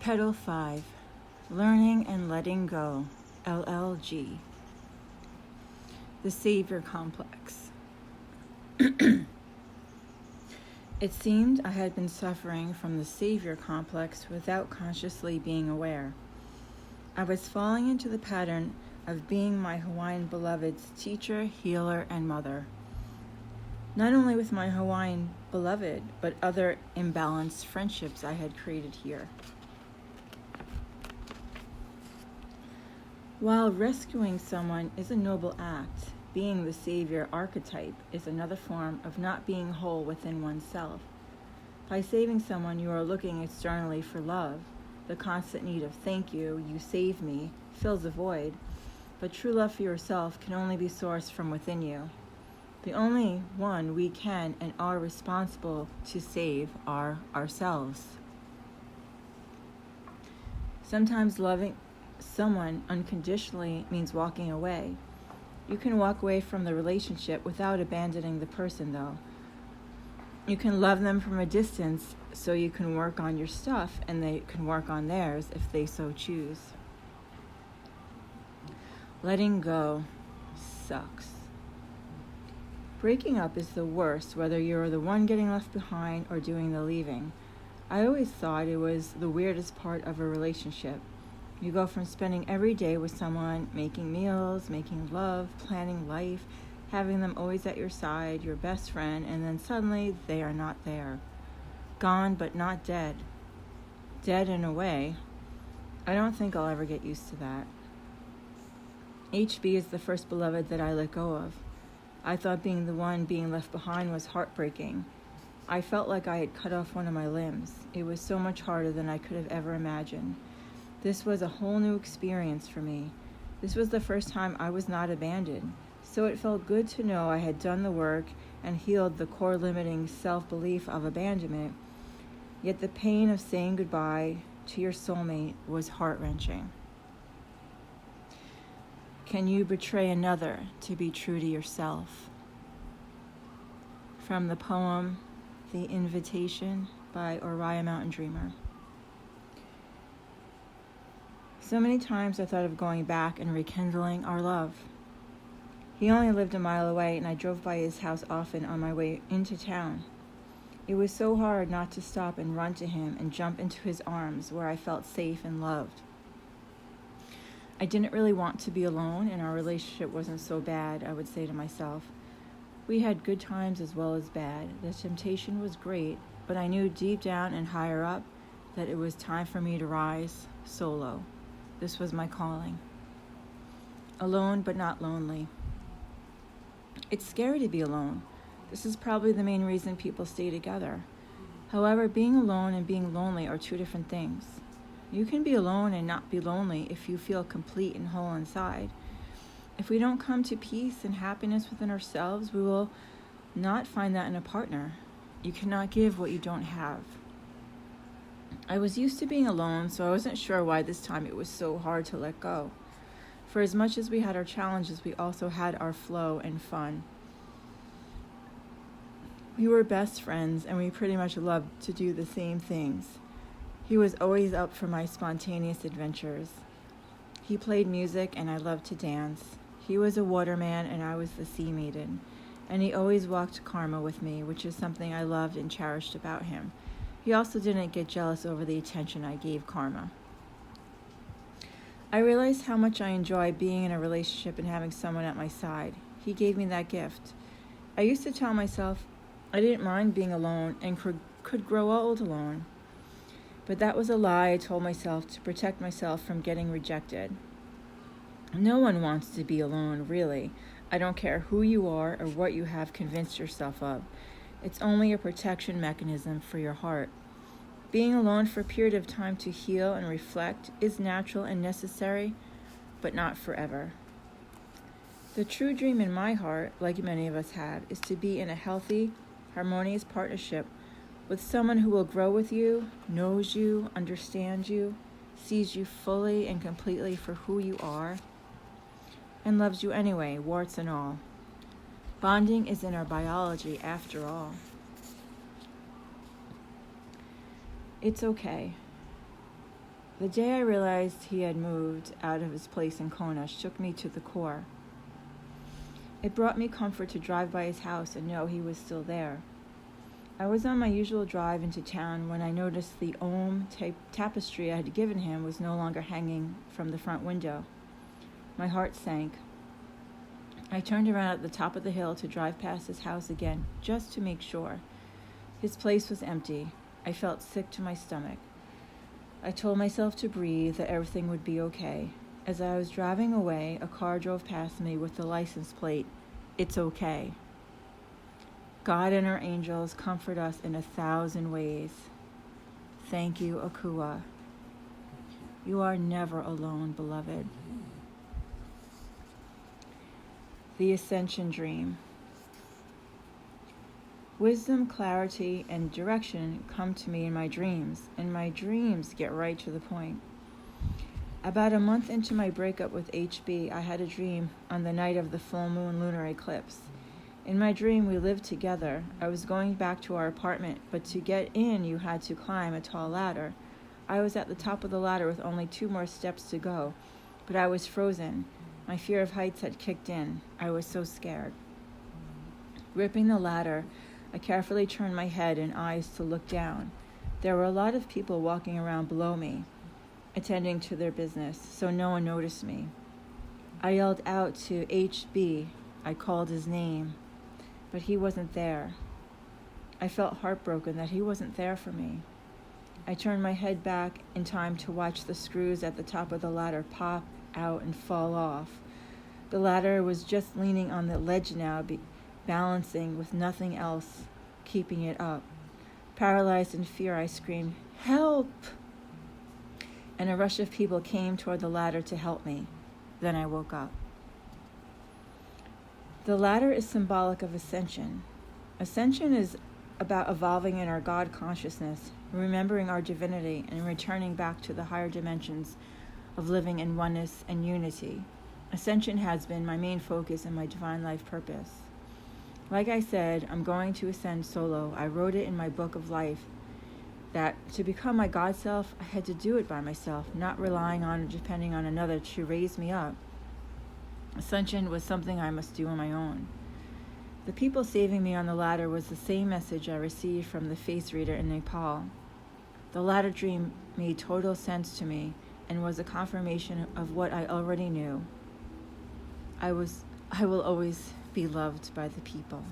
Petal 5, Learning and Letting Go, LLG. The Savior Complex. It seemed I had been suffering from the Savior Complex without consciously being aware. I was falling into the pattern of being my Hawaiian beloved's teacher, healer, and mother. Not only with my Hawaiian beloved, but other imbalanced friendships I had created here. While rescuing someone is a noble act, being the savior archetype is another form of not being whole within oneself. By saving someone, you are looking externally for love. The constant need of thank you, you save me, fills a void, but true love for yourself can only be sourced from within you. The only one we can and are responsible to save are ourselves. Sometimes loving someone unconditionally means walking away. You can walk away from the relationship without abandoning the person, though. You can love them from a distance so you can work on your stuff and they can work on theirs if they so choose. Letting go sucks. Breaking up is the worst, whether you're the one getting left behind or doing the leaving. I always thought it was the weirdest part of a relationship. You go from spending every day with someone, making meals, making love, planning life, having them always at your side, your best friend, and then suddenly they are not there. Gone but not dead. Dead in a way. I don't think I'll ever get used to that. HB is the first beloved that I let go of. I thought being the one being left behind was heartbreaking. I felt like I had cut off one of my limbs. It was so much harder than I could have ever imagined. This was a whole new experience for me. This was the first time I was not abandoned, so it felt good to know I had done the work and healed the core limiting self-belief of abandonment, yet the pain of saying goodbye to your soulmate was heart-wrenching. Can you betray another to be true to yourself? From the poem, The Invitation by Oriah Mountain Dreamer. So many times I thought of going back and rekindling our love. He only lived a mile away, and I drove by his house often on my way into town. It was so hard not to stop and run to him and jump into his arms where I felt safe and loved. I didn't really want to be alone, and our relationship wasn't so bad, I would say to myself. We had good times as well as bad. The temptation was great, but I knew deep down and higher up that it was time for me to rise solo. This was my calling. Alone but not lonely. It's scary to be alone. This is probably the main reason people stay together. However, being alone and being lonely are two different things. You can be alone and not be lonely if you feel complete and whole inside. If we don't come to peace and happiness within ourselves, we will not find that in a partner. You cannot give what you don't have. I was used to being alone, so I wasn't sure why this time it was so hard to let go. For as much as we had our challenges, we also had our flow and fun. We were best friends, and we pretty much loved to do the same things. He was always up for my spontaneous adventures. He played music, and I loved to dance. He was a waterman, and I was the sea maiden. And he always walked Karma with me, which is something I loved and cherished about him. He also didn't get jealous over the attention I gave Karma. I realized how much I enjoy being in a relationship and having someone at my side. He gave me that gift. I used to tell myself I didn't mind being alone and could grow old alone. But that was a lie I told myself to protect myself from getting rejected. No one wants to be alone, really. I don't care who you are or what you have convinced yourself of. It's only a protection mechanism for your heart. Being alone for a period of time to heal and reflect is natural and necessary, but not forever. The true dream in my heart, like many of us have, is to be in a healthy, harmonious partnership with someone who will grow with you, knows you, understands you, sees you fully and completely for who you are, and loves you anyway, warts and all. Bonding is in our biology after all. It's okay. The day I realized he had moved out of his place in Kona shook me to the core. It brought me comfort to drive by his house and know he was still there. I was on my usual drive into town when I noticed the Om tapestry I had given him was no longer hanging from the front window. My heart sank. I turned around at the top of the hill to drive past his house again, just to make sure. His place was empty. I felt sick to my stomach. I told myself to breathe, that everything would be okay. As I was driving away, a car drove past me with the license plate, "It's okay." God and our angels comfort us in 1,000 ways. Thank you, Akua. You are never alone, beloved. The Ascension Dream. Wisdom, clarity, and direction come to me in my dreams, and my dreams get right to the point. About a month into my breakup with HB, I had a dream on the night of the full moon lunar eclipse. In my dream, we lived together. I was going back to our apartment, but to get in, you had to climb a tall ladder. I was at the top of the ladder with only 2 more steps to go, but I was frozen. My fear of heights had kicked in. I was so scared. Gripping the ladder, I carefully turned my head and eyes to look down. There were a lot of people walking around below me, attending to their business, so no one noticed me. I yelled out to HB. I called his name, but he wasn't there. I felt heartbroken that he wasn't there for me. I turned my head back in time to watch the screws at the top of the ladder pop out and fall off. The ladder was just leaning on the ledge now, balancing with nothing else keeping it up. Paralyzed in fear, I screamed, "Help!" And a rush of people came toward the ladder to help me. Then I woke up. The ladder is symbolic of ascension. Ascension is about evolving in our God consciousness, remembering our divinity, and returning back to the higher dimensions of living in oneness and unity. Ascension has been my main focus in my divine life purpose. Like I said, I'm going to ascend solo. I wrote it in my book of life that to become my God self, I had to do it by myself, not relying on or depending on another to raise me up. Ascension was something I must do on my own. The people saving me on the ladder was the same message I received from the face reader in Nepal. The ladder dream made total sense to me and was a confirmation of what I already knew. I will always be loved by the people.